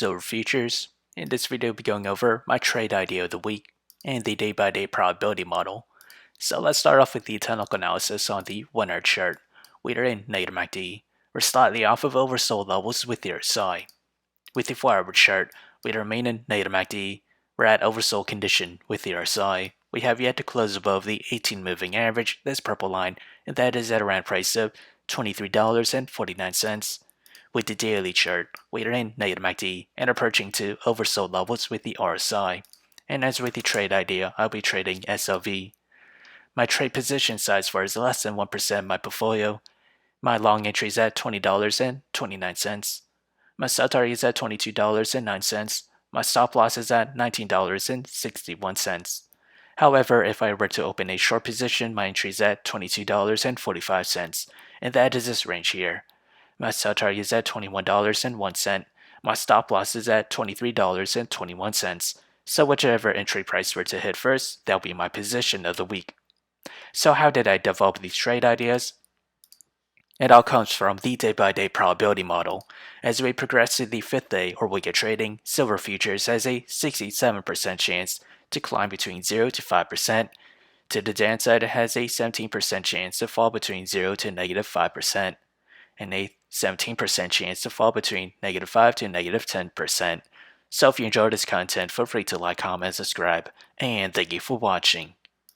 silver futures. In this video, I'll be going over my trade idea of the week and the day-by-day probability model. So let's start off with the technical analysis on the 1 hour chart. We are in NUGT. We're slightly off of oversold levels with the RSI. With the 4 hour chart, we remain in NUGT. We're at oversold condition with the RSI. We have yet to close above the 18 moving average, this purple line, and that is at around price of $23.49. With the daily chart, we are in NUGT and approaching to oversold levels with the RSI. And as with the trade idea, I'll be trading SLV. My trade position size for is less than 1% of my portfolio. My long entry is at $20.29. My sell target is at $22.09. My stop loss is at $19.61. However, if I were to open a short position, my entry is at $22.45, and that is this range here. My sell target is at $21.01. My stop loss is at $23.21. So whichever entry price were to hit first, that'll be my position of the week. So how did I develop these trade ideas? It all comes from the day-by-day probability model. As we progress to the 5th day or week of trading, silver futures has a 67% chance to climb between 0 to 5%. To the downside, it has a 17% chance to fall between 0 to negative 5%, and a 17% chance to fall between negative 5 to negative 10%. So if you enjoyed this content, feel free to like, comment, subscribe, and thank you for watching.